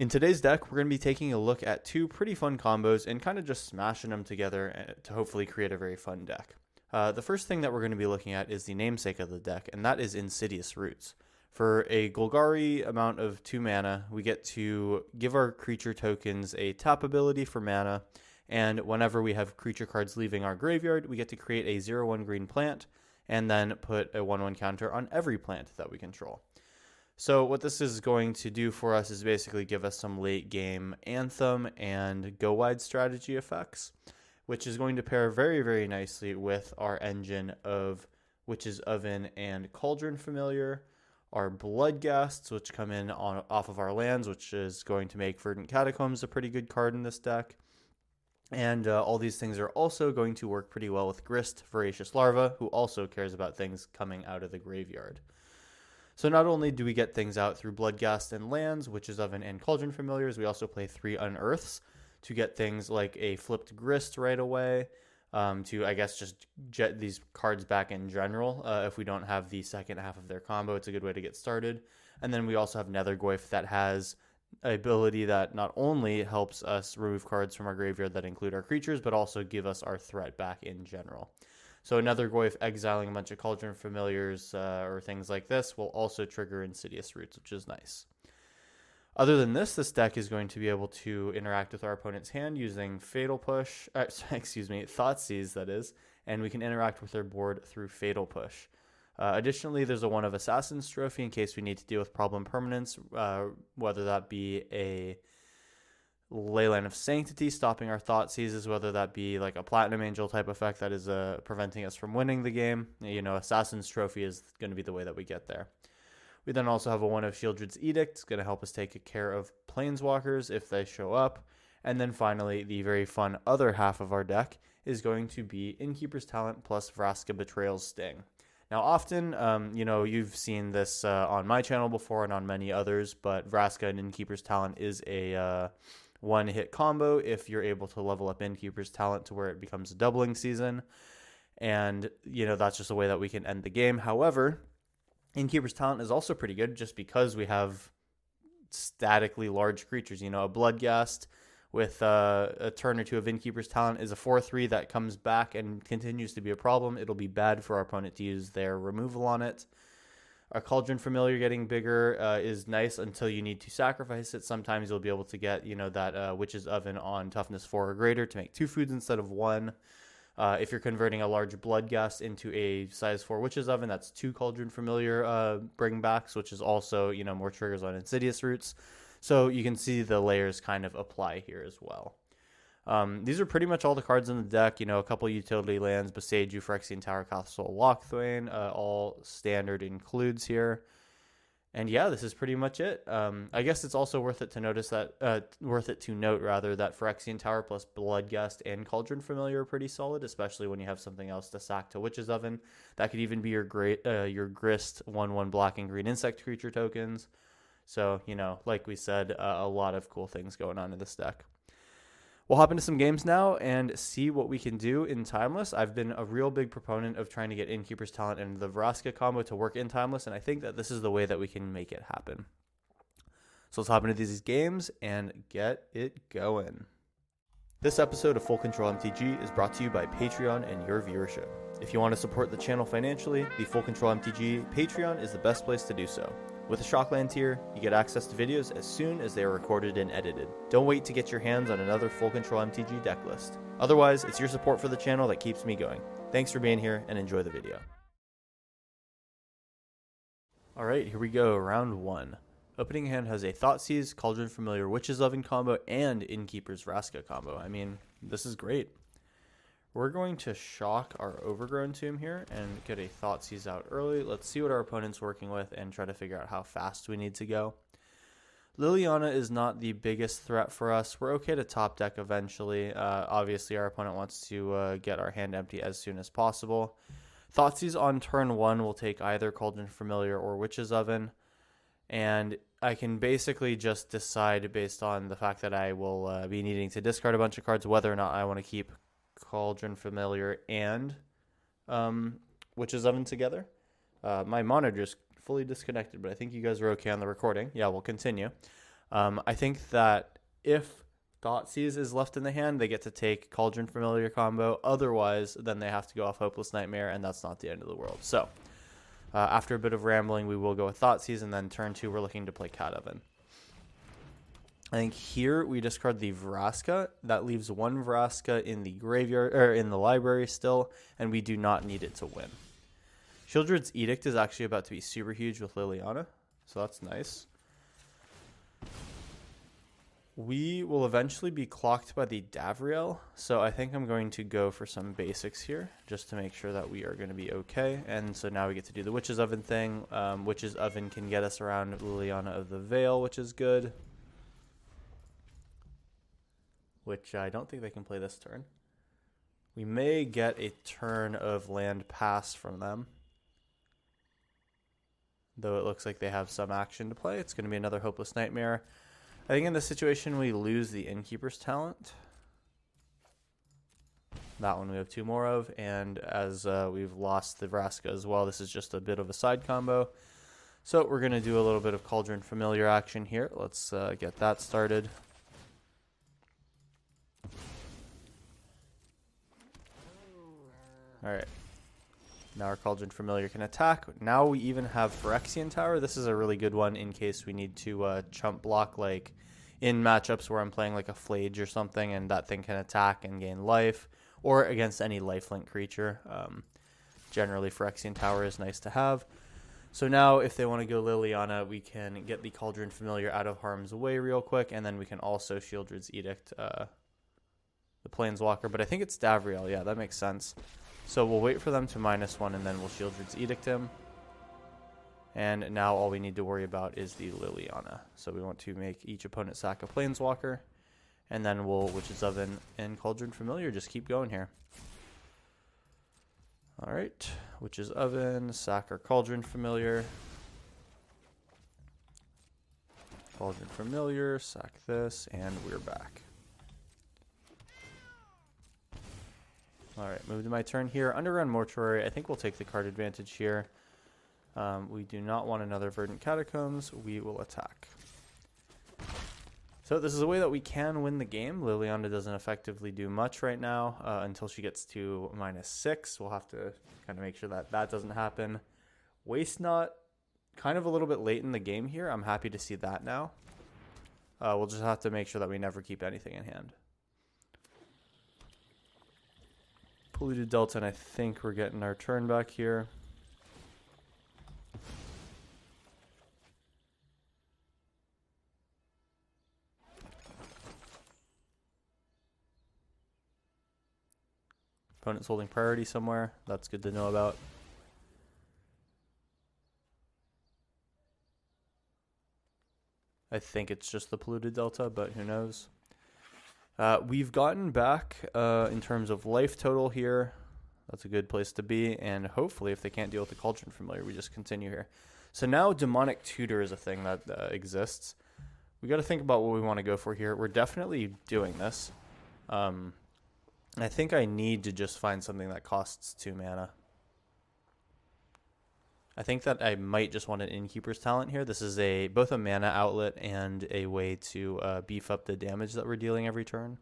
In today's deck, we're going to be taking a look at two pretty fun combos and kind of just smashing them together to hopefully create a very fun deck. The first thing that we're going to be looking at is the namesake of the deck, and that is Insidious Roots. For a Golgari amount of 2 mana, we get to give our creature tokens a tap ability for mana, and whenever we have creature cards leaving our graveyard, we get to create a 0/1 green plant, and then put a 1/1 counter on every plant that we control. So what this is going to do for us is basically give us some late game Anthem and go wide strategy effects, which is going to pair very, very nicely with our engine of Witch's Oven and Cauldron Familiar, our Bloodghasts, which come in off of our lands, which is going to make Verdant Catacombs a pretty good card in this deck. And all these things are also going to work pretty well with Grist, Voracious Larva, who also cares about things coming out of the graveyard. So not only do we get things out through Bloodghast and lands, Witch's Oven and Cauldron Familiars, we also play 3 Unearths to get things like a flipped Grist right away, to, I guess, just jet these cards back in general. If we don't have the second half of their combo, it's a good way to get started. And then we also have Nethergoyf that has an ability that not only helps us remove cards from our graveyard that include our creatures, but also give us our threat back in general. So Nethergoyf exiling a bunch of Cauldron Familiars or things like this will also trigger Insidious Roots, which is nice. Other than this deck is going to be able to interact with our opponent's hand using Thoughtseize, that is, and we can interact with their board through Fatal Push. Additionally, there's a One of Assassins trophy in case we need to deal with problem permanents, whether that be a Leyline of Sanctity stopping our Thoughtseizes, whether that be like a Platinum Angel type effect that is preventing us from winning the game. Assassin's Trophy is going to be the way that we get there. We then also have a One of Sheoldred's Edict. It's going to help us take care of Planeswalkers if they show up. And then finally, the very fun other half of our deck is going to be Innkeeper's Talent plus Vraska Betrayal's Sting. Now, often, you've seen this on my channel before and on many others, but Vraska and Innkeeper's Talent is a one-hit combo if you're able to level up Innkeeper's Talent to where it becomes a doubling season. And, that's just a way that we can end the game. However, Innkeeper's Talent is also pretty good just because we have statically large creatures. A Bloodghast with a turn or two of Innkeeper's Talent is a 4/3 that comes back and continues to be a problem. It'll be bad for our opponent to use their removal on it. A Cauldron Familiar getting bigger is nice until you need to sacrifice it. Sometimes you'll be able to get, that Witch's Oven on toughness 4 or greater to make 2 foods instead of 1. If you're converting a large Bloodghast into a size 4 Witch's Oven, that's 2 Cauldron Familiar bringbacks, which is also, more triggers on Insidious Roots. So you can see the layers kind of apply here as well. These are pretty much all the cards in the deck. A couple utility lands, Boseiju, Phyrexian Tower, Castle Lochthwain, all standard includes here. And yeah, this is pretty much it. I guess it's also worth it to note that Phyrexian Tower plus Bloodghast and Cauldron Familiar are pretty solid, especially when you have something else to sack to Witch's Oven. That could even be your Grist 1/1 black and green insect creature tokens. So, like we said, a lot of cool things going on in this deck. We'll hop into some games now and see what we can do in Timeless. I've been a real big proponent of trying to get Innkeeper's Talent and the Vraska combo to work in Timeless, and I think that this is the way that we can make it happen. So let's hop into these games and get it going. This episode of Full Control MTG is brought to you by Patreon and your viewership. If you want to support the channel financially, the Full Control MTG Patreon is the best place to do so. With a Shockland tier, you get access to videos as soon as they are recorded and edited. Don't wait to get your hands on another Full Control MTG deck list. Otherwise, it's your support for the channel that keeps me going. Thanks for being here and enjoy the video. Alright, here we go, round 1. Opening hand has a Thoughtseize, Cauldron Familiar, Witch's Oven combo, and Innkeeper's Vraska combo. I mean, this is great. We're going to shock our Overgrown Tomb here and get a Thoughtseize out early. Let's see what our opponent's working with and try to figure out how fast we need to go. Liliana is not the biggest threat for us. We're okay to top deck eventually. Obviously, our opponent wants to get our hand empty as soon as possible. Thoughtseize on turn 1 will take either Cauldron Familiar or Witch's Oven. And I can basically just decide based on the fact that I will be needing to discard a bunch of cards whether or not I want to keep Cauldron Familiar and Witch's Oven together. My monitor just fully disconnected, but I think you guys are okay on the recording. Yeah, we'll continue. I think that if Thoughtseize is left in the hand, they get to take Cauldron Familiar combo. Otherwise, then they have to go off Hopeless Nightmare, and that's not the end of the world. So, after a bit of rambling, we will go with Thoughtseize, and then turn 2, we're looking to play Cat Oven. I think here we discard the Vraska. That leaves 1 Vraska in the graveyard, or in the library still, and we do not need it to win. Shieldred's Edict is actually about to be super huge with Liliana, so that's nice. We will eventually be clocked by the Davriel, so I think I'm going to go for some basics here just to make sure that we are going to be okay. And so now we get to do the Witch's Oven thing. Witch's Oven can get us around Liliana of the Veil, which is good. Which I don't think they can play this turn. We may get a turn of land pass from them, though it looks like they have some action to play. It's going to be another Hopeless Nightmare. I think in this situation we lose the Innkeeper's Talent. That one we have 2 more of, and as we've lost the Vraska as well, this is just a bit of a side combo. So we're going to do a little bit of Cauldron Familiar action here. Let's get that started. Alright. Now our Cauldron Familiar can attack. Now we even have Phyrexian Tower. This is a really good one in case we need to chump block, like in matchups where I'm playing like a Flage or something and that thing can attack and gain life, or against any lifelink creature. Generally Phyrexian Tower is nice to have. So now if they want to go Liliana, we can get the Cauldron Familiar out of harm's way real quick, and then we can also Shieldred's Edict the Planeswalker. But I think it's Davriel. Yeah, that makes sense. So we'll wait for them to -1, and then we'll Shieldred's Edict him. And now all we need to worry about is the Liliana. So we want to make each opponent sack a Planeswalker, and then we'll Witch's Oven and Cauldron Familiar. Just keep going here. Alright, Witch's Oven, sack our Cauldron Familiar. Cauldron Familiar, sack this, and we're back. Alright, move to my turn here. Underground Mortuary, I think we'll take the card advantage here. We do not want another Verdant Catacombs. We will attack. So this is a way that we can win the game. Liliana doesn't effectively do much right now until she gets to -6. We'll have to kind of make sure that that doesn't happen. Waste Not, kind of a little bit late in the game here. I'm happy to see that now. We'll just have to make sure that we never keep anything in hand. Polluted Delta, and I think we're getting our turn back here. Opponent's holding priority somewhere. That's good to know about. I think it's just the Polluted Delta, but who knows. We've gotten back in terms of life total here. That's a good place to be. And hopefully if they can't deal with the Cauldron Familiar, we just continue here. So now Demonic Tutor is a thing that exists. We got to think about what we want to go for here. We're definitely doing this. I think I need to just find something that costs 2 mana. I think that I might just want an Innkeeper's Talent here. This is both a mana outlet and a way to beef up the damage that we're dealing every turn.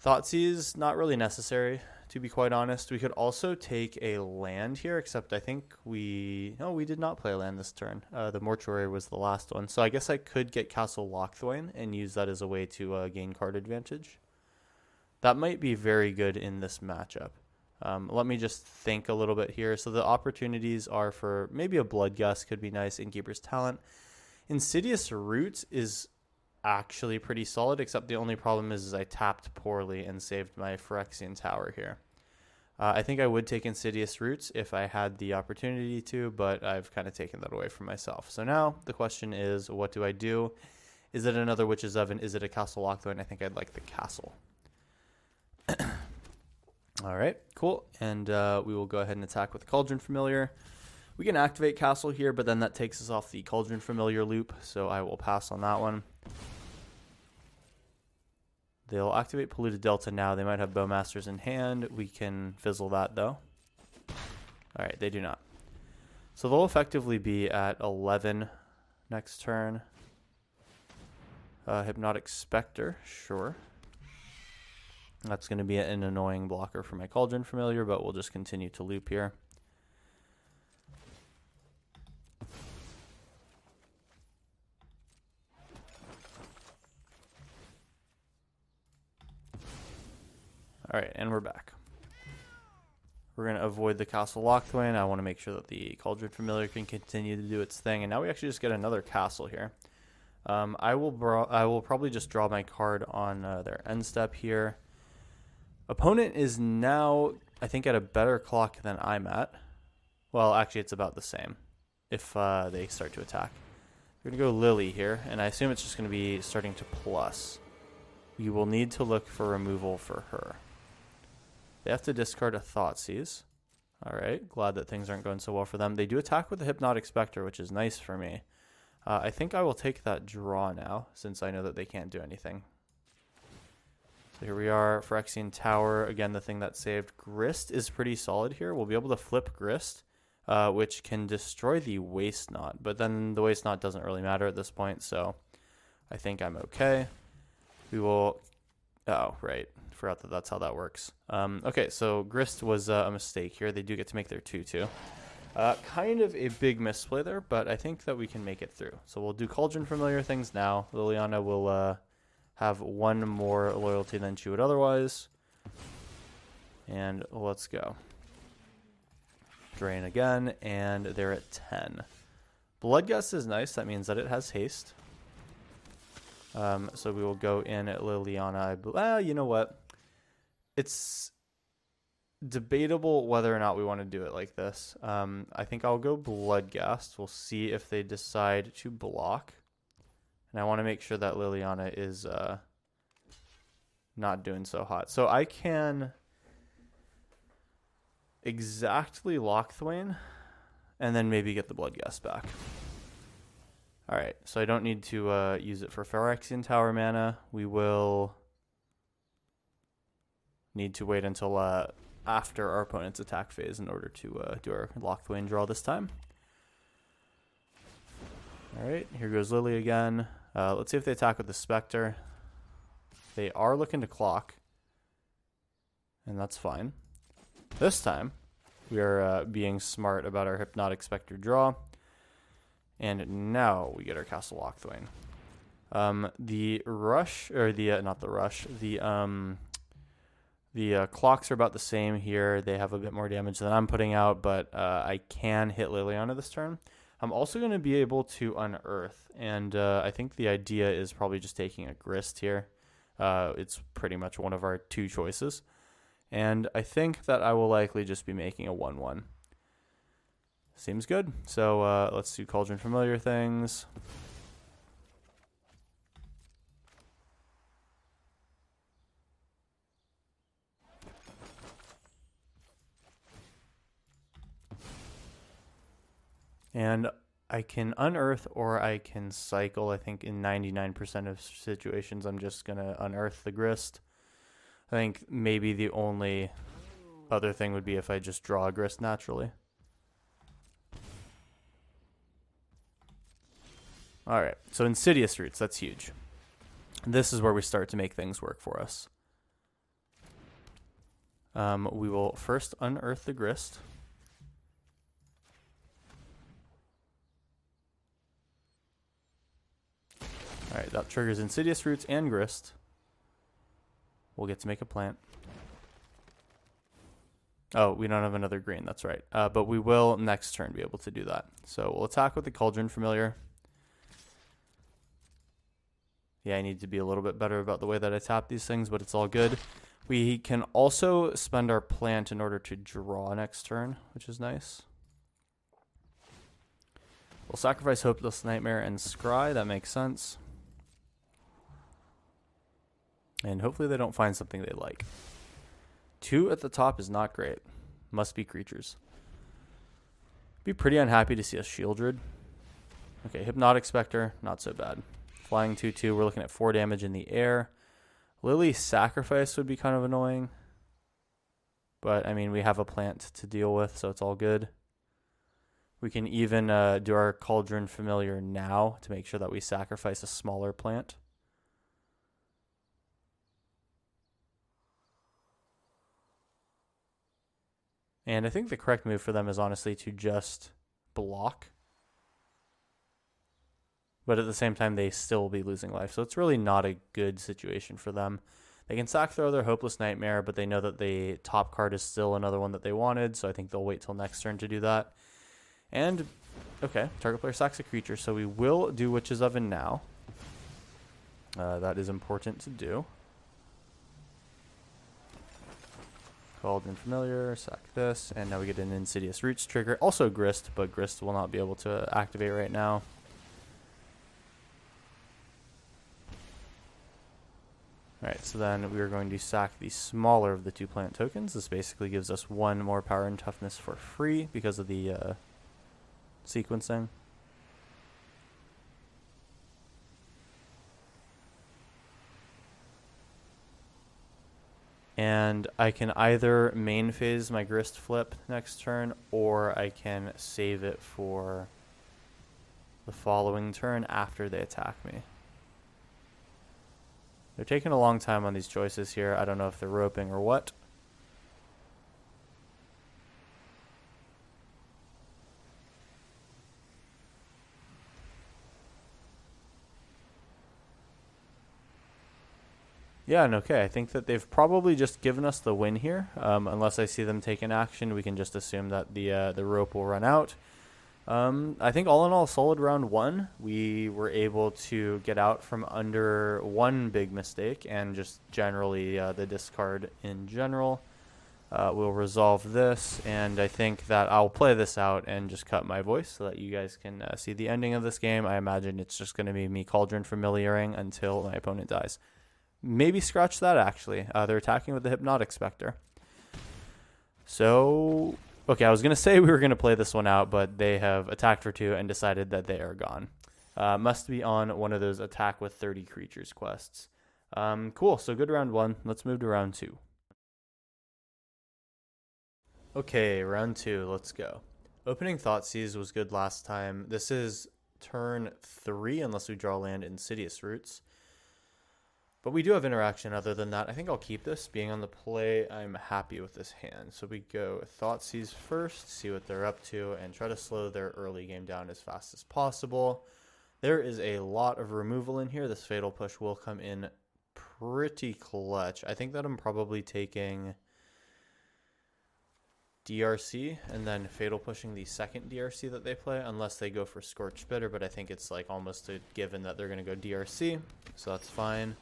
Thoughtseize, not really necessary, to be quite honest. We could also take a land here, except I think we did not play a land this turn. The Mortuary was the last one. So I guess I could get Castle Lochthwain and use that as a way to gain card advantage. That might be very good in this matchup. Let me just think a little bit here. So the opportunities are for maybe a Bloodgust could be nice. Innkeeper's Talent. Insidious Roots is actually pretty solid, except the only problem is I tapped poorly and saved my Phyrexian Tower here. I think I would take Insidious Roots if I had the opportunity to, but I've kind of taken that away from myself. So now the question is, what do I do? Is it another Witch's Oven? Is it a Castle Lochthwain? I think I'd like the Castle. All right, cool. And we will go ahead and attack with Cauldron Familiar. We can activate Castle here, but then that takes us off the Cauldron Familiar loop, so I will pass on that one. They'll activate Polluted Delta now. They might have Bowmasters in hand. We can fizzle that, though. All right, they do not. So they'll effectively be at 11 next turn. Hypnotic Spectre, sure. That's going to be an annoying blocker for my Cauldron Familiar, but we'll just continue to loop here. Alright, and we're back. We're going to avoid the Castle Lochthwain. I want to make sure that the Cauldron Familiar can continue to do its thing. And now we actually just get another castle here. I will probably just draw my card on their end step here. Opponent is now, I think, at a better clock than I'm at. Well, actually, it's about the same if they start to attack. We're going to go Lily here, and I assume it's just going to be starting to plus. We will need to look for removal for her. They have to discard a Thoughtseize. Alright, glad that things aren't going so well for them. They do attack with the Hypnotic Spectre, which is nice for me. I think I will take that draw now, since I know that they can't do anything. So here we are, Phyrexian Tower. Again, the thing that saved. Grist is pretty solid here. We'll be able to flip Grist, which can destroy the Waste Knot. But then the Waste Knot doesn't really matter at this point, so I think I'm okay. We will... Oh, right. Forgot that that's how that works. Okay, so Grist was a mistake here. They do get to make their 2/2. Kind of a big misplay there, but I think that we can make it through. So we'll do Cauldron Familiar things now. Liliana will have one more loyalty than she would otherwise. And let's go. Drain again, and they're at 10. Bloodgust is nice. That means that it has haste. So we will go in at Liliana. You know what? It's debatable whether or not we want to do it like this. I think I'll go Bloodgast. We'll see if they decide to block. And I want to make sure that Liliana is not doing so hot. So I can exactly Lochthwain and then maybe get the Bloodgast back. Alright, so I don't need to use it for Phyrexian Tower mana. We will need to wait until after our opponent's attack phase in order to do our Lochthwain draw this time. Alright, here goes Lily again. Let's see if they attack with the Spectre. They are looking to clock, and that's fine. This time, we are being smart about our Hypnotic Spectre draw. And now we get our Castle Lochthwain. The rush, or the not the rush, the clocks are about the same here. They have a bit more damage than I'm putting out, but I can hit Liliana this turn. I'm also going to be able to unearth, and I think the idea is probably just taking a Grist here. It's pretty much one of our two choices. And I think that I will likely just be making a 1/1. Seems good. So let's do Cauldron Familiar things. And I can unearth or I can cycle. I think in 99% of situations I'm just going to unearth the Grist. I think maybe the only other thing would be if I just draw a Grist naturally. Alright, so Insidious Roots, that's huge. This is where we start to make things work for us. We will first unearth the Grist. Alright, that triggers Insidious Roots and Grist. We'll get to make a plant. Oh, we don't have another green, that's right. But we will next turn be able to do that. So we'll attack with the Cauldron Familiar. Yeah, I need to be a little bit better about the way that I tap these things, but it's all good. We can also spend our plant in order to draw next turn, which is nice. We'll sacrifice Hopeless Nightmare and Scry. That makes sense. And hopefully they don't find something they like. 2 at the top is not great. Must be creatures. Be pretty unhappy to see a Shieldred. Okay, Hypnotic Spectre, not so bad. Flying 2/2, we're looking at 4 damage in the air. Lily Sacrifice would be kind of annoying. But, I mean, we have a plant to deal with, so it's all good. We can even do our Cauldron Familiar now to make sure that we sacrifice a smaller plant. And I think the correct move for them is honestly to just block. But at the same time, they still will be losing life. So it's really not a good situation for them. They can sack throw their Hopeless Nightmare, but they know that the top card is still another one that they wanted. So I think they'll wait till next turn to do that. And, okay, target player sacks a creature. So we will do Witch's Oven now. That is important to do. Cauldron Familiar, sack this, and now we get an Insidious Roots trigger. Also Grist, but Grist will not be able to activate right now. Alright, so then we are going to sack the smaller of the 2 plant tokens. This basically gives us 1 more power and toughness for free because of the sequencing. And I can either main phase my Grist flip next turn, or I can save it for the following turn after they attack me. They're taking a long time on these choices here. I don't know if they're roping or what. Yeah, and okay, I think that they've probably just given us the win here. Unless I see them take an action, we can just assume that the rope will run out. I think all in all, solid round 1. We were able to get out from under one big mistake, and just generally the discard in general. We'll resolve this, and I think that I'll play this out and just cut my voice so that you guys can see the ending of this game. I imagine it's just going to be me Cauldron Familiaring until my opponent dies. Maybe scratch that, actually. They're attacking with the Hypnotic Spectre. So, okay, I was going to say we were going to play this one out, but they have attacked for 2 and decided that they are gone. Must be on one of those attack with 30 creatures quests. Cool, so good round 1. Let's move to round 2. Okay, round 2, let's go. Opening Thoughtseize was good last time. This is turn 3, unless we draw land Insidious Roots. But we do have interaction other than that. I think I'll keep this. Being on the play, I'm happy with this hand. So we go Thoughtseize first, see what they're up to, and try to slow their early game down as fast as possible. There is a lot of removal in here. This Fatal Push will come in pretty clutch. I think that I'm probably taking DRC and then Fatal Pushing the second DRC that they play, unless they go for Scorched Bitter, but I think it's like almost a given that they're going to go DRC, so that's fine.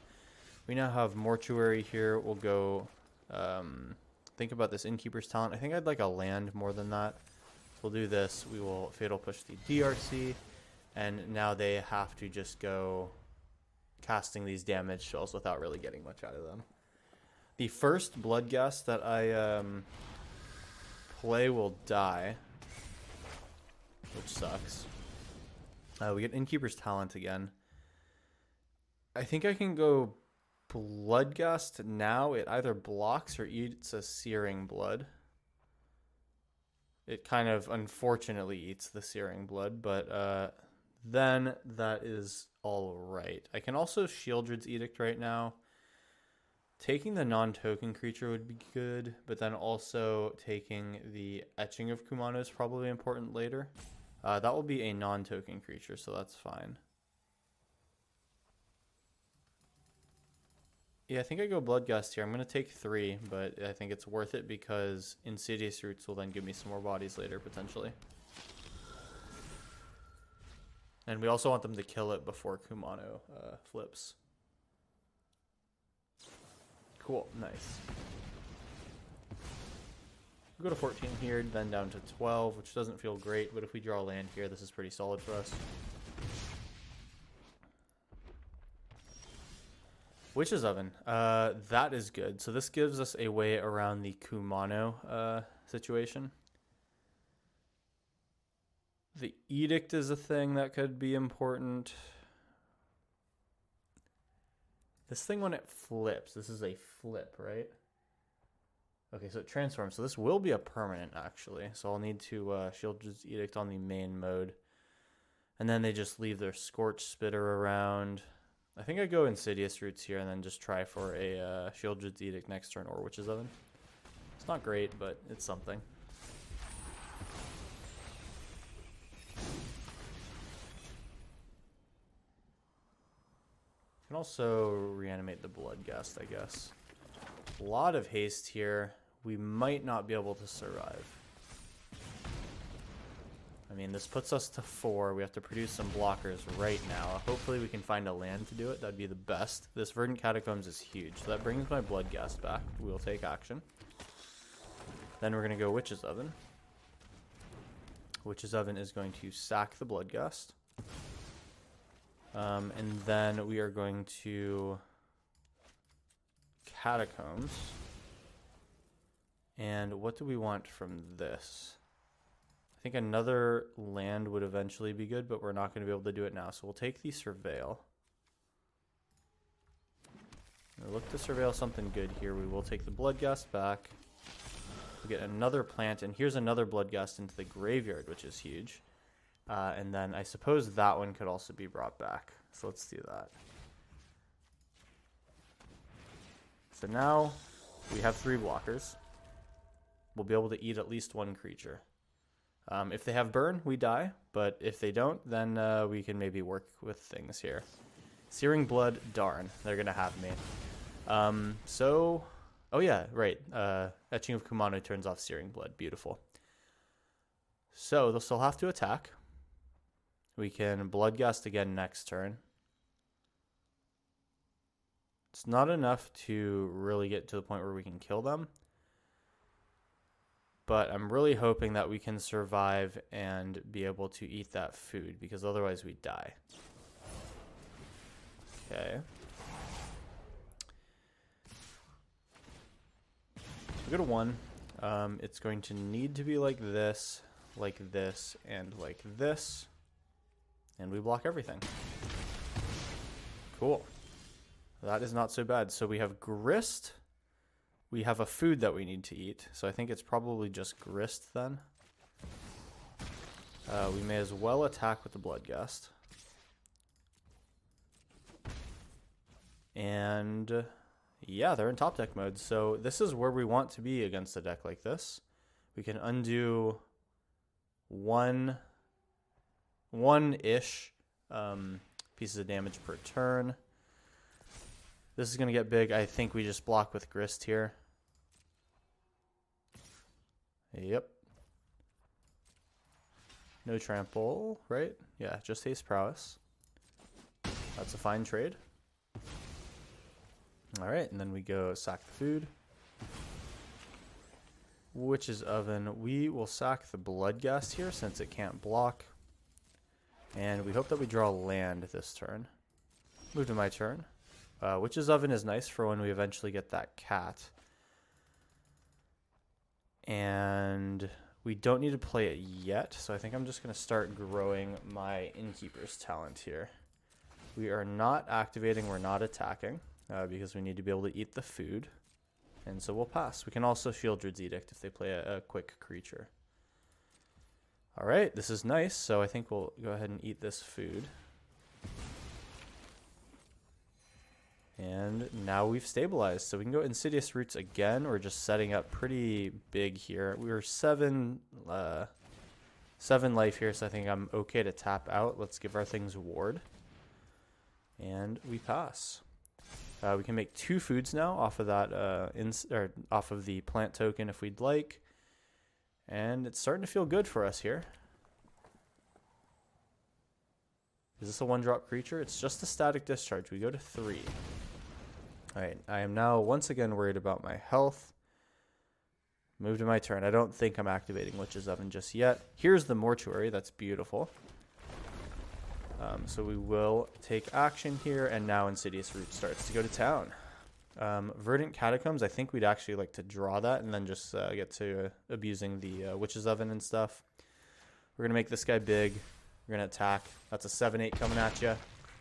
We now have Mortuary here. We'll go think about this Innkeeper's Talent. I think I'd like a land more than that. We'll do this. We will Fatal Push the DRC, and now they have to just go casting these damage spells without really getting much out of them. The first Bloodghast that I play will die, which sucks. We get Innkeeper's Talent again. I think I can go Bloodghast now. It either blocks or eats a Searing Blood. It kind of unfortunately eats the Searing Blood, but then that is all right. I can also Shieldred's Edict right now. Taking the non-token creature would be good, but then also taking the Etching of Kumano is probably important later. That will be a non-token creature, so that's fine. Yeah, I think I go Bloodghast here. I'm going to take 3, but I think it's worth it because Insidious Roots will then give me some more bodies later, potentially. And we also want them to kill it before Kumano flips. Cool, nice. We'll go to 14 here, then down to 12, which doesn't feel great, but if we draw land here, this is pretty solid for us. Witch's Oven, that is good. So this gives us a way around the Kumano situation. The Edict is a thing that could be important. This thing when it flips, this is a flip, right? Okay, so it transforms. So this will be a permanent, actually. So I'll need to Shieldred's Edict on the main mode. And then they just leave their Scorch Spitter around. I think I go Insidious Roots here and then just try for a Shieldred's Edict next turn or Witch's Oven. It's not great, but it's something. Can also reanimate the Bloodghast, I guess. A lot of haste here. We might not be able to survive. I mean, this puts us to 4. We have to produce some blockers right now. Hopefully we can find a land to do it. That'd be the best. This Verdant Catacombs is huge. So that brings my Bloodghast back. We'll take action. Then we're going to go Witch's Oven. Witch's Oven is going to sack the Bloodghast. And then we are going to Catacombs. And what do we want from this? I think another land would eventually be good, but we're not going to be able to do it now. So we'll take the Surveil. We'll look to surveil something good here. We will take the Bloodghast back. We'll get another plant, and here's another Bloodghast into the graveyard, which is huge. And then I suppose that one could also be brought back. So let's do that. So now we have 3 blockers. We'll be able to eat at least 1 creature. If they have burn, we die. But if they don't, then we can maybe work with things here. Searing Blood, darn. They're going to have me. Oh yeah, right. Etching of Kumano turns off Searing Blood. Beautiful. So they'll still have to attack. We can Bloodghast again next turn. It's not enough to really get to the point where we can kill them. But I'm really hoping that we can survive and be able to eat that food, because otherwise we die. Okay. We go to 1. It's going to need to be like this, and like this. And we block everything. Cool. That is not so bad. So we have Grist. We have a food that we need to eat. So I think it's probably just Grist then. We may as well attack with the Bloodghast. And yeah, they're in top deck mode. So this is where we want to be against a deck like this. We can undo one-ish pieces of damage per turn. This is going to get big. I think we just block with Grist here. Yep. No trample, right? Yeah, just haste prowess. That's a fine trade. All right, and then we go sack the food. Witch's Oven. We will sack the Bloodghast here since it can't block. And we hope that we draw land this turn. Move to my turn. Witch's Oven is nice for when we eventually get that cat. And we don't need to play it yet, so I think I'm just going to start growing my Innkeeper's talent here. We are not activating, we're not attacking, because we need to be able to eat the food. And so we'll pass. We can also Shieldred's Edict if they play a quick creature. All right, this is nice, so I think we'll go ahead and eat this food. And now we've stabilized, so we can go Insidious Roots again. We're just setting up pretty big here. We were 7 life here, so I think I'm okay to tap out. Let's give our things Ward. And we pass. We can make 2 foods now off of that, off of the plant token if we'd like. And it's starting to feel good for us here. Is this a 1-drop creature? It's just a static discharge. We go to 3. All right, I am now once again worried about my health. Move to my turn. I don't think I'm activating Witch's Oven just yet. Here's the Mortuary. That's beautiful. So we will take action here, and now Insidious Root starts to go to town. Verdant Catacombs, I think we'd actually like to draw that and then just get to abusing the Witch's Oven and stuff. We're going to make this guy big. We're going to attack. That's a 7-8 coming at you.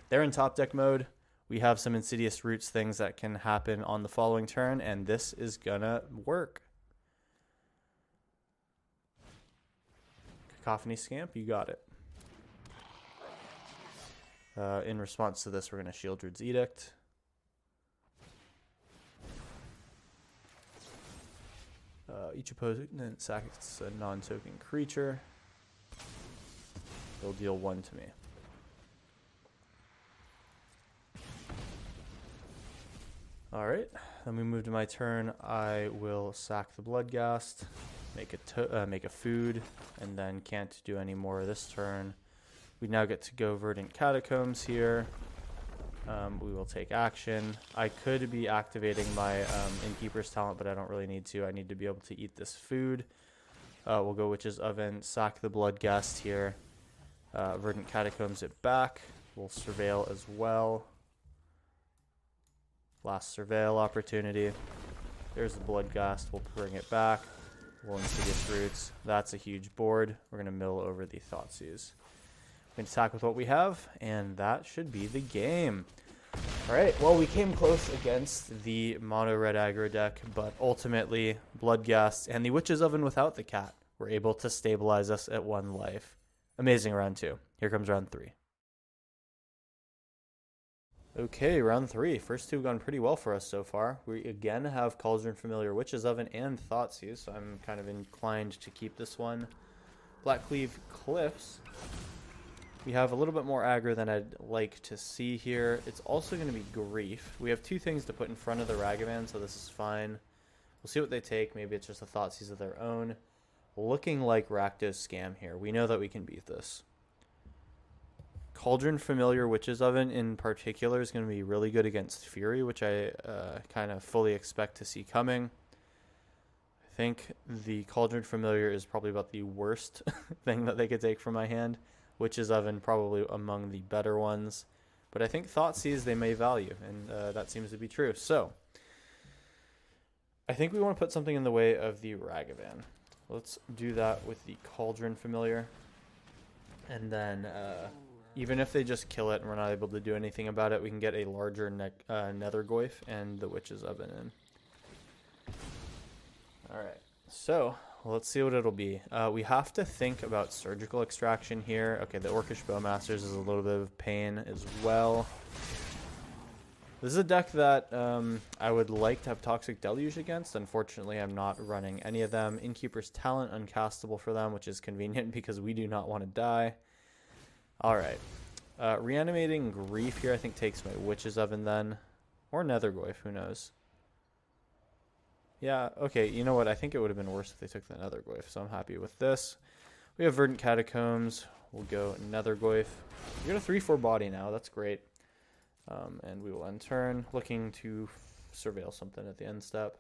They're in top deck mode. We have some Insidious Roots things that can happen on the following turn, and this is going to work. Cacophony Scamp, you got it. In response to this, we're going to Shieldred's Edict. Each opponent sacks a non-token creature. They'll deal 1 to me. Alright, then we move to my turn. I will sack the Bloodghast, make a food, and then can't do any more this turn. We now get to go Verdant Catacombs here. We will take action. I could be activating my Innkeeper's Talent, but I don't really need to. I need to be able to eat this food. We'll go Witch's Oven, sack the Bloodghast here. Verdant Catacombs it back. We'll Surveil as well. Last Surveil opportunity. There's the Bloodghast. We'll bring it back. We'll Insidious Roots. That's a huge board. We're going to mill over the Thoughtseize. We can attack with what we have, and that should be the game. Alright, well, we came close against the mono red aggro deck, but ultimately, Bloodghast and the Witch's Oven without the cat were able to stabilize us at 1 life. Amazing round 2. Here comes round 3. Okay, round 3. First 2 have gone pretty well for us so far. We again have Cauldron Familiar, Witch's Oven, and Thoughtseize, so I'm kind of inclined to keep this one. Blackcleave Cliffs. We have a little bit more aggro than I'd like to see here. It's also going to be Grief. We have 2 things to put in front of the Ragavan, so this is fine. We'll see what they take. Maybe it's just a Thoughtseize of their own. Looking like Rakdos Scam here. We know that we can beat this. Cauldron Familiar Witch's Oven in particular is going to be really good against Fury, which I kind of fully expect to see coming. I think the Cauldron Familiar is probably about the worst thing that they could take from my hand. Witch's Oven probably among the better ones. But I think Thoughtseize they may value, and that seems to be true. So, I think we want to put something in the way of the Ragavan. Let's do that with the Cauldron Familiar. And then, even if they just kill it and we're not able to do anything about it, we can get a larger Nethergoyf and the Witch's Oven in. Alright, so let's see what it'll be. We have to think about Surgical Extraction here. Okay, the Orcish Bowmasters is a little bit of pain as well. This is a deck that I would like to have Toxic Deluge against. Unfortunately, I'm not running any of them. Innkeeper's Talent, uncastable for them, which is convenient because we do not want to die. Alright. Reanimating Grief here I think takes my Witch's Oven then. Or Nethergoyf, who knows. Yeah, okay, you know what? I think it would have been worse if they took the Nethergoyf, so I'm happy with this. We have Verdant Catacombs. We'll go Nethergoyf. We got a 3/4 body now. That's great. And we will end turn, looking to surveil something at the end step.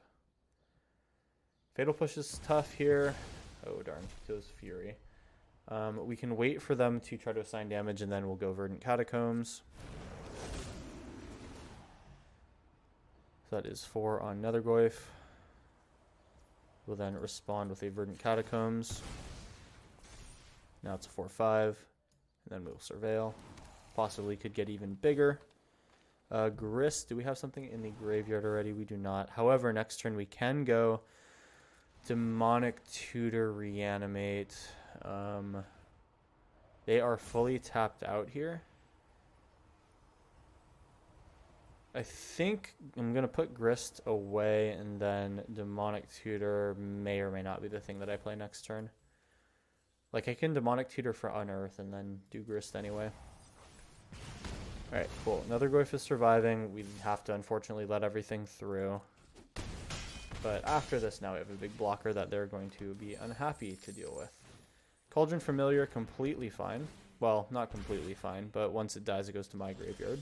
Fatal Push is tough here. Oh, darn. Goes Fury. We can wait for them to try to assign damage, and then we'll go Verdant Catacombs. So that is 4 on Nethergoyf. We'll then respond with a Verdant Catacombs. Now it's a 4/5. And then we'll surveil. Possibly could get even bigger. Grist, do we have something in the graveyard already? We do not. However, next turn we can go Demonic Tutor, Reanimate. They are fully tapped out here. I think I'm going to put Grist away, and then Demonic Tutor may or may not be the thing that I play next turn. Like, I can Demonic Tutor for Unearth and then do Grist anyway. Alright, cool. Nethergoyf is surviving. We have to, unfortunately, let everything through. But after this, now we have a big blocker that they're going to be unhappy to deal with. Cauldron Familiar, completely fine. Well, not completely fine, but once it dies, it goes to my graveyard.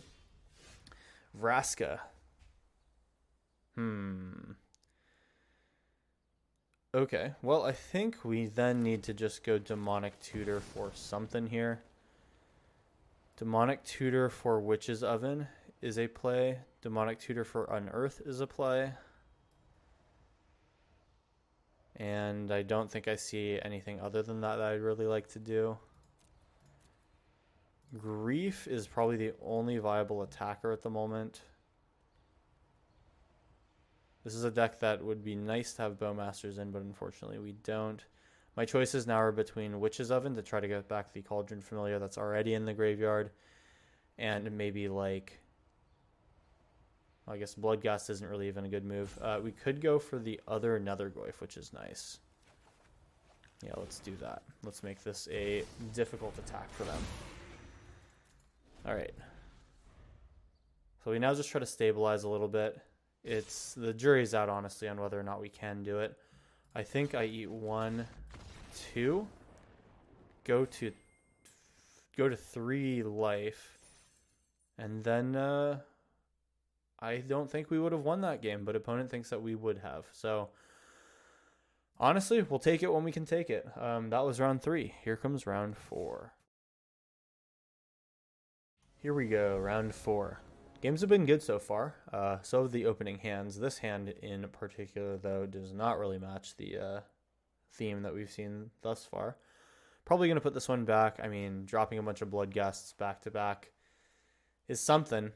Vraska. Okay, well, I think we then need to just go Demonic Tutor for something here. Demonic Tutor for Witch's Oven is a play. Demonic Tutor for Unearth is a play. And I don't think I see anything other than that I'd really like to do. Grief is probably the only viable attacker at the moment. This is a deck that would be nice to have Bowmasters in, but unfortunately we don't. My choices now are between Witch's Oven to try to get back the Cauldron Familiar that's already in the graveyard, and maybe like, I guess Bloodghast isn't really even a good move. We could go for the other Nethergoyf, which is nice. Yeah, let's do that. Let's make this a difficult attack for them. Alright. So we now just try to stabilize a little bit. The jury's out, honestly, on whether or not we can do it. I think I eat 1, 2, go to 3 life, and then I don't think we would have won that game, but opponent thinks that we would have. So honestly, we'll take it when we can take it. That was round 3. Here comes round 4. Here we go, round 4. Games have been good so far. So have the opening hands. This hand in particular, though, does not really match the theme that we've seen thus far. Probably going to put this one back. I mean, dropping a bunch of Bloodghasts back to back is something,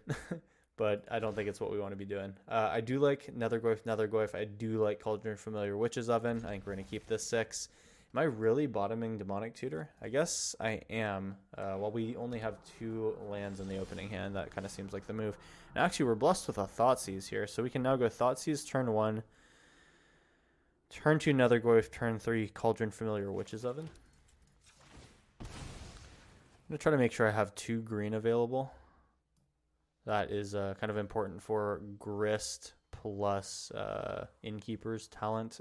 but I don't think it's what we want to be doing. I do like Nethergoyf. I do like Cauldron Familiar, Witch's Oven. I think we're going to keep this 6. Am I really bottoming Demonic Tutor? I guess I am. While we only have 2 lands in the opening hand, that kind of seems like the move. And actually, we're blessed with a Thoughtseize here, so we can now go Thoughtseize turn 1, turn 2 Nethergoyf, turn 3 Cauldron Familiar, Witch's Oven. I'm going to try to make sure I have 2 green available. That is kind of important for Grist plus Innkeeper's talent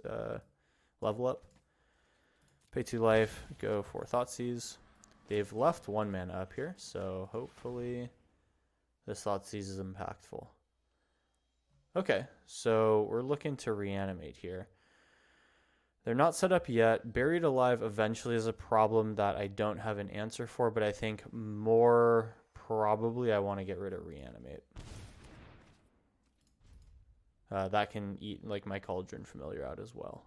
level up. Pay 2 life, go for Thoughtseize. They've left 1 mana up here, so hopefully this Thoughtseize is impactful. Okay, so we're looking to reanimate here. They're not set up yet. Buried Alive eventually is a problem that I don't have an answer for, but I think more probably I want to get rid of Reanimate. That can eat like my Cauldron Familiar out as well.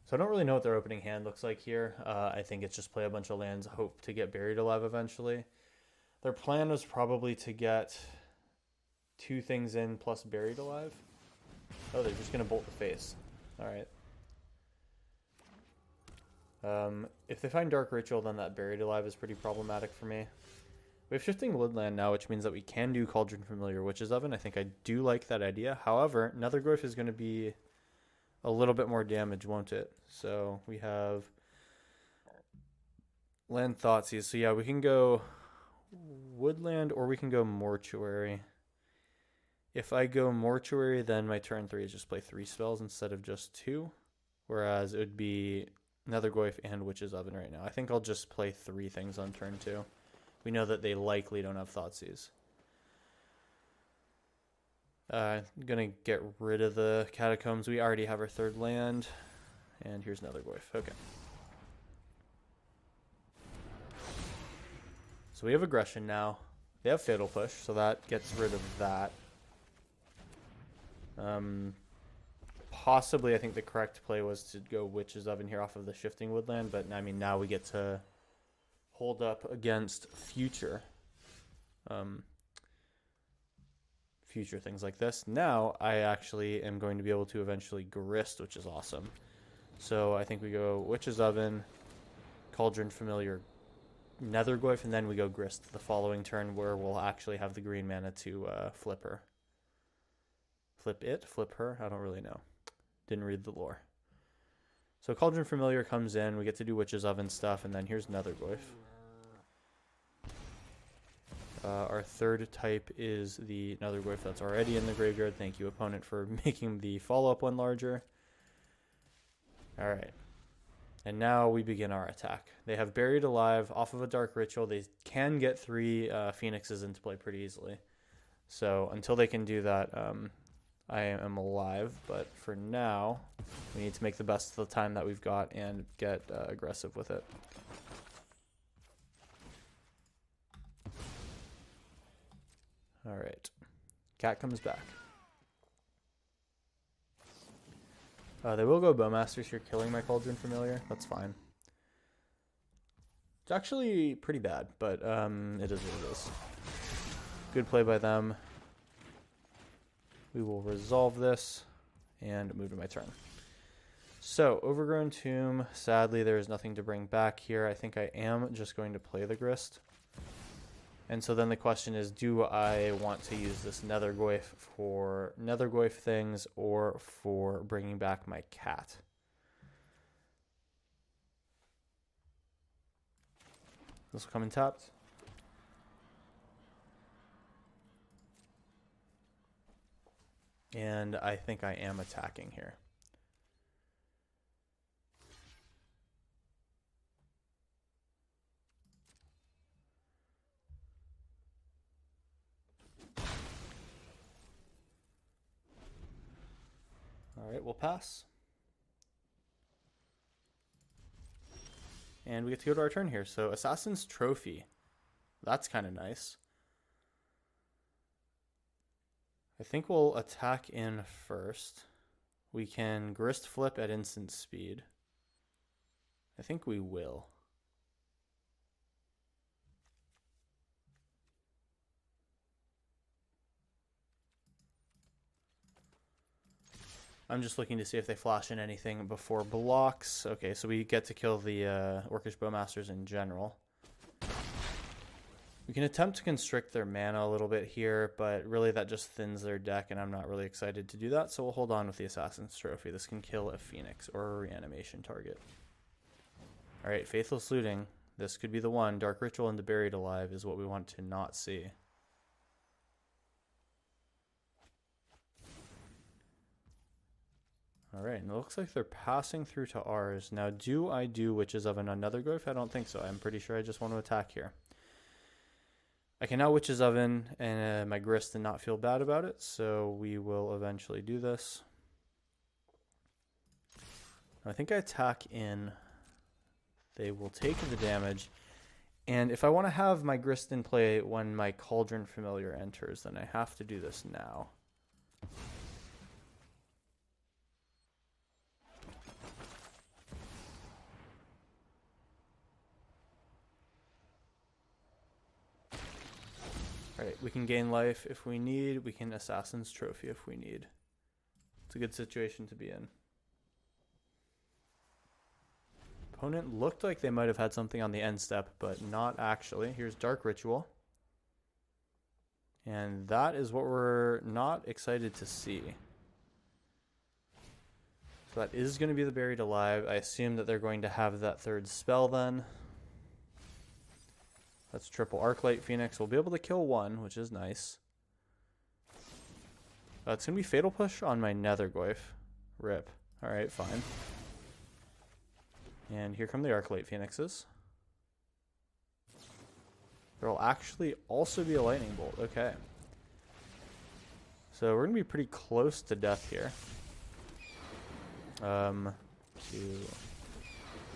So I don't really know what their opening hand looks like here. I think it's just play a bunch of lands, hope to get Buried Alive eventually. Their plan was probably to get 2 things in plus Buried Alive. Oh, they're just going to bolt the face. Alright. If they find Dark Ritual, then that Buried Alive is pretty problematic for me. We have Shifting Woodland now, which means that we can do Cauldron Familiar, Witch's Oven. I think I do like that idea. However, Nethergoyf is going to be a little bit more damage, won't it? So we have Land Thoughtseize. So yeah, we can go Woodland or we can go Mortuary. If I go Mortuary, then my turn 3 is just play 3 spells instead of just 2. Whereas it would be Nethergoyf and Witch's Oven right now. I think I'll just play 3 things on turn 2. We know that they likely don't have Thoughtseize. I'm going to get rid of the Catacombs. We already have our 3rd land. And here's Nethergoyf. Okay. So we have Aggression now. They have Fatal Push, so that gets rid of that. Possibly, I think the correct play was to go Witch's Oven here off of the Shifting Woodland, but I mean, now we get to hold up against future things like this. Now, I actually am going to be able to eventually Grist, which is awesome. So I think we go Witch's Oven, Cauldron Familiar, Nethergoyf, and then we go Grist the following turn where we'll actually have the green mana to flip her. Flip it? Flip her? I don't really know. Didn't read the lore. So Cauldron Familiar comes in. We get to do Witch's Oven stuff, and then here's Nethergoyf. Our 3rd type is the Nethergoyf that's already in the graveyard. Thank you, opponent, for making the follow-up one larger. Alright. And now we begin our attack. They have Buried Alive off of a Dark Ritual. They can get 3 Phoenixes into play pretty easily. So until they can do that, I am alive. But for now, we need to make the best of the time that we've got and get aggressive with it. Alright. Cat comes back. They will go Bowmasters here, killing my Cauldron Familiar. That's fine. It's actually pretty bad, but it is what it is. Good play by them. We will resolve this and move to my turn. So, Overgrown Tomb. Sadly, there is nothing to bring back here. I think I am just going to play the Grist. And so then the question is, do I want to use this Nethergoyf for Nethergoyf things or for bringing back my cat? This will come in tapped. And I think I am attacking here. All right, we'll pass. And we get to go to our turn here. So Assassin's Trophy. That's kind of nice. I think we'll attack in first. We can Grist Flip at instant speed. I think we will. I'm just looking to see if they flash in anything before blocks. Okay, so we get to kill the Orcish Bowmasters in general. We can attempt to constrict their mana a little bit here, but really that just thins their deck, and I'm not really excited to do that, so we'll hold on with the Assassin's Trophy. This can kill a Phoenix or a reanimation target. Alright, Faithless Looting. This could be the one. Dark Ritual into Buried Alive is what we want to not see. Alright, and it looks like they're passing through to ours. Now, do I do Witch's Oven on Nethergoyf? I don't think so. I'm pretty sure I just want to attack here. I can now Witch's Oven and my Grist and not feel bad about it, so we will eventually do this. I think I attack in. They will take the damage. And if I want to have my Grist in play when my Cauldron Familiar enters, then I have to do this now. Alright, we can gain life if we need. We can Assassin's Trophy if we need. It's a good situation to be in. Opponent looked like they might have had something on the end step, but not actually. Here's Dark Ritual. And that is what we're not excited to see. So that is going to be the Buried Alive. I assume that they're going to have that third spell then. That's triple Arclight Phoenix. We'll be able to kill one, which is nice. It's going to be Fatal Push on my Nethergoyf. Rip. Alright, fine. And here come the Arclight Phoenixes. There will actually also be a Lightning Bolt. Okay. So we're going to be pretty close to death here. 2,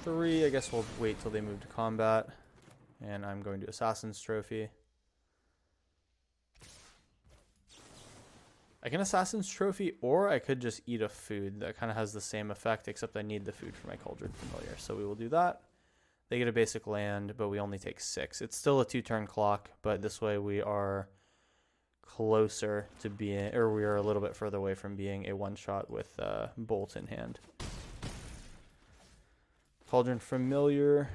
3. I guess we'll wait till they move to combat. And I'm going to Assassin's Trophy. I can Assassin's Trophy, or I could just eat a food that kind of has the same effect, except I need the food for my Cauldron Familiar. So we will do that. They get a basic land, but we only take 6. It's still a 2-turn clock, but this way we are closer to being, or we are a little bit further away from being a one-shot with Bolt in hand. Cauldron Familiar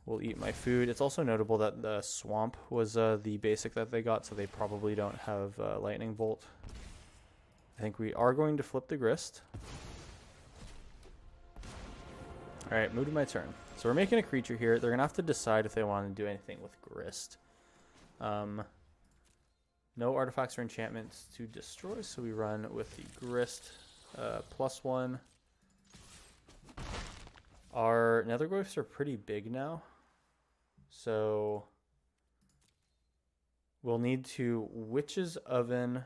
will eat my food. It's also notable that the Swamp was the basic that they got, so they probably don't have Lightning Bolt. I think we are going to flip the Grist. Alright, move to my turn. So we're making a creature here. They're going to have to decide if they want to do anything with Grist. No artifacts or enchantments to destroy, so we run with the Grist +1. Our Nethergoyfs are pretty big now, so we'll need to Witch's Oven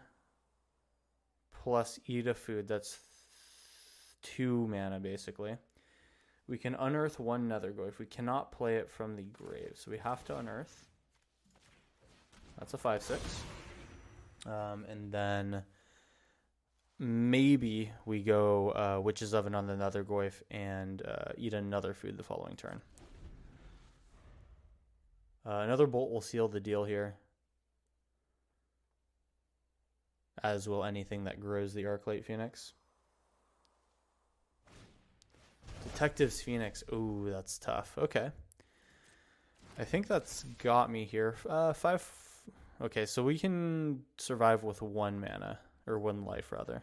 plus eat a food. That's 2 mana, basically. We can unearth 1 Nethergoyf. We cannot play it from the grave, so we have to unearth. That's a 5/6. And then maybe we go Witch's Oven on the Nethergoyf and eat another food the following turn. Another bolt will seal the deal here, as will anything that grows the Arclight Phoenix. Detective's Phoenix. Ooh, that's tough. Okay. I think that's got me here. 5. Okay, so we can survive with 1 mana, or 1 life, rather.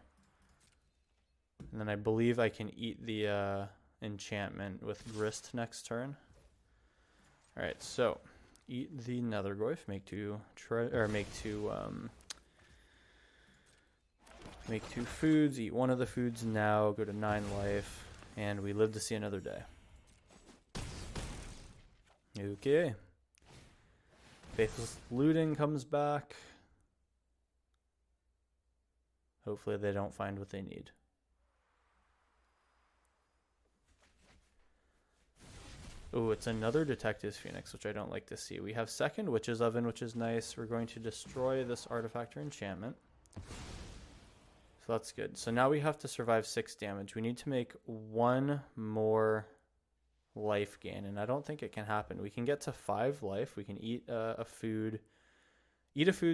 And then I believe I can eat the enchantment with Grist next turn. Alright, so eat the Nethergoyf, make 2 foods, eat 1 of the foods now, go to 9 life, and we live to see another day. Okay. Faithless Looting comes back. Hopefully they don't find what they need. Oh, it's another Detective's Phoenix, which I don't like to see. We have second Witch's Oven, which is nice. We're going to destroy this artifact or enchantment. So that's good. So now we have to survive 6 damage. We need to make 1 more life gain, and I don't think it can happen. We can get to 5 life. We can eat a food,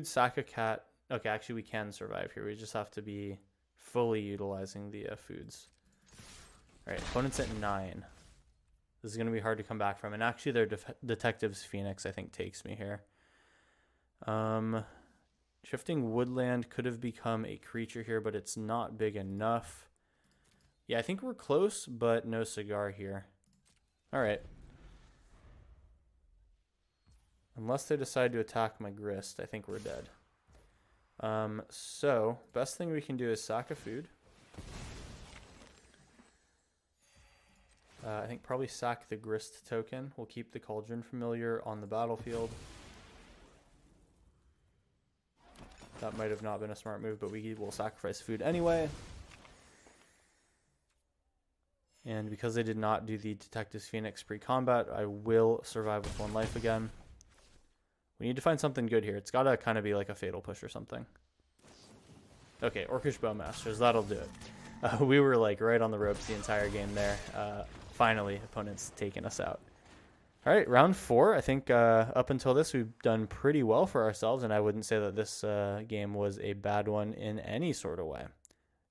sack a cat. Okay, actually we can survive here. We just have to be fully utilizing the foods. All right, opponent's at 9. This is going to be hard to come back from, and actually their Detective's Phoenix I think takes me here. Shifting Woodland could have become a creature here, but it's not big enough. Yeah, I think we're close, but no cigar here. All right. Unless they decide to attack my Grist, I think we're dead. So best thing we can do is sack a food. I think probably sack the Grist token. We'll keep the Cauldron Familiar on the battlefield. That might have not been a smart move, but we will sacrifice food anyway. And because they did not do the Detective's Phoenix pre-combat, I will survive with 1 life again. We need to find something good here. It's got to kind of be like a Fatal Push or something. Okay, Orcish Bowmasters, that'll do it. We were like right on the ropes the entire game there. Finally, opponent's taken us out. All right, round 4. I think up until this, we've done pretty well for ourselves, and I wouldn't say that this game was a bad one in any sort of way.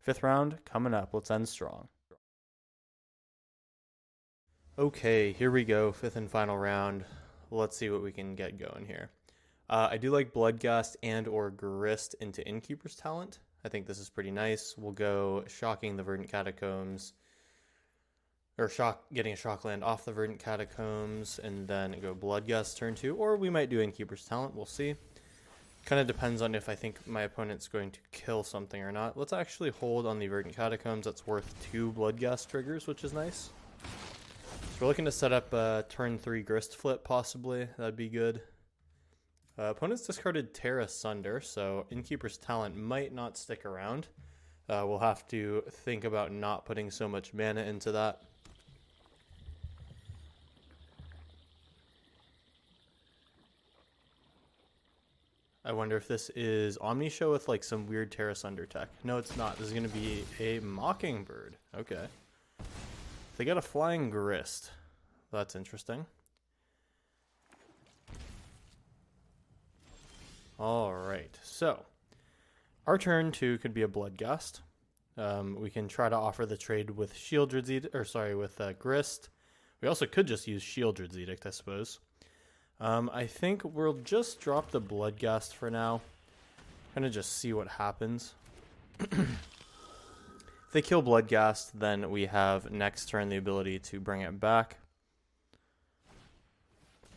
5th round coming up. Let's end strong. Okay, here we go. 5th and final round. Let's see what we can get going here. I do like Bloodghast and or Grist into Innkeeper's Talent. I think this is pretty nice. We'll go Shocking the Verdant Catacombs, or getting a shock land off the Verdant Catacombs, and then go Bloodghast turn 2, or we might do Innkeeper's Talent. We'll see. Kind of depends on if I think my opponent's going to kill something or not. Let's actually hold on the Verdant Catacombs. That's worth 2 Bloodghast triggers, which is nice. So we're looking to set up a turn 3 Grist flip, possibly. That'd be good. Opponents discarded Terra Sunder, so Innkeeper's Talent might not stick around. We'll have to think about not putting so much mana into that. I wonder if this is Omnishow with like some weird Terra Sunder tech. No, it's not. This is going to be a Mockingbird. Okay. They got a Flying Grist. That's interesting. Alright, so our turn 2 could be a Bloodghast. We can try to offer the trade with Shieldred's Edict, or sorry, with Grist. We also could just use Shieldred's Edict, I suppose. I think we'll just drop the Bloodghast for now. Kind of just see what happens. If they kill Bloodghast, then we have next turn the ability to bring it back.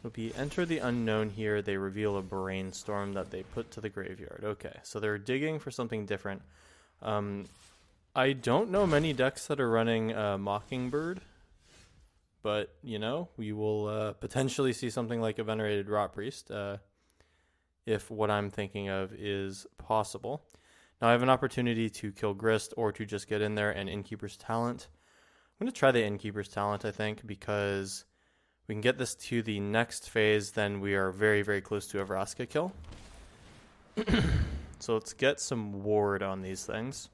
Would be enter the unknown here. They reveal a Brainstorm that they put to the graveyard. Okay, so they're digging for something different. I don't know many decks that are running Mockingbird, but you know, we will potentially see something like a Venerated Rot Priest if what I'm thinking of is possible. Now I have an opportunity to kill Grist or to just get in there and Innkeeper's Talent. I'm going to try the Innkeeper's Talent, I think, because we can get this to the next phase, then we are very, very close to a Vraska kill. So let's get some ward on these things.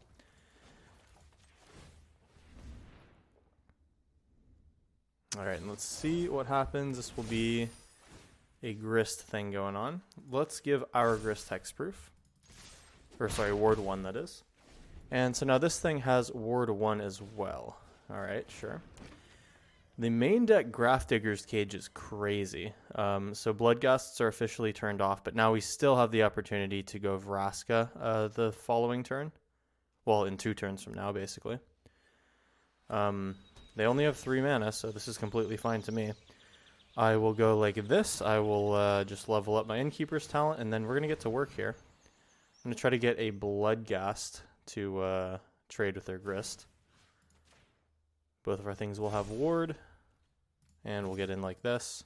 Alright, and let's see what happens. This will be a grist thing going on. Let's give our grist hexproof. Or sorry, ward 1 that is. And so now this thing has ward 1 as well. Alright, sure. The main deck Grafdigger's Cage is crazy. So Bloodghasts are officially turned off, but now we still have the opportunity to go Vraska the following turn. Well, in 2 turns from now, basically. They only have 3 mana, so this is completely fine to me. I will go like this. I will just level up my Innkeeper's talent, and then we're going to get to work here. I'm going to try to get a Bloodghast to trade with their Grist. Both of our things will have ward, and we'll get in like this.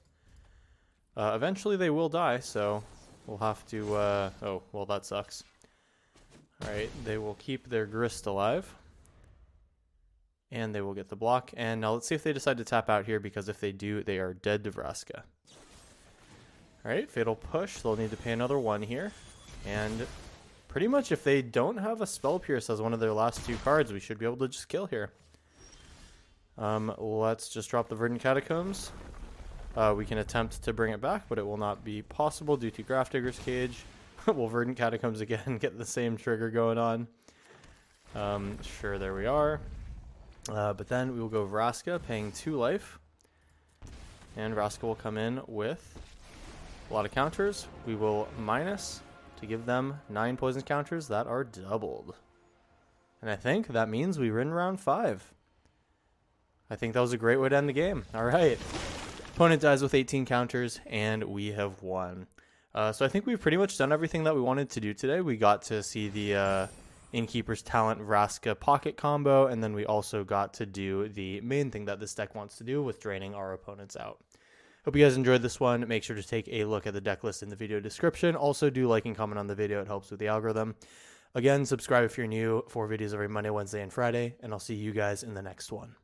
Eventually they will die, so we'll have to... oh, well, that sucks. Alright, they will keep their Grist alive. And they will get the block. And now let's see if they decide to tap out here, because if they do, they are dead to Vraska. Alright, Fatal Push. They'll need to pay another 1 here. And pretty much if they don't have a Spell Pierce as one of their last 2 cards, we should be able to just kill here. Let's just drop the Verdant Catacombs. We can attempt to bring it back, but it will not be possible due to Grafdigger's Cage. Will Verdant Catacombs again get the same trigger going on? Sure, there we are. But then we will go Vraska, paying 2 life. And Vraska will come in with a lot of counters. We will minus to give them 9 poison counters that are doubled. And I think that means we win round 5. I think that was a great way to end the game. All right. Opponent dies with 18 counters, and we have won. So I think we've pretty much done everything that we wanted to do today. We got to see the Innkeeper's Talent Vraska pocket combo, and then we also got to do the main thing that this deck wants to do with draining our opponents out. Hope you guys enjoyed this one. Make sure to take a look at the deck list in the video description. Also, do like and comment on the video. It helps with the algorithm. Again, subscribe if you're new for videos every Monday, Wednesday, and Friday, and I'll see you guys in the next one.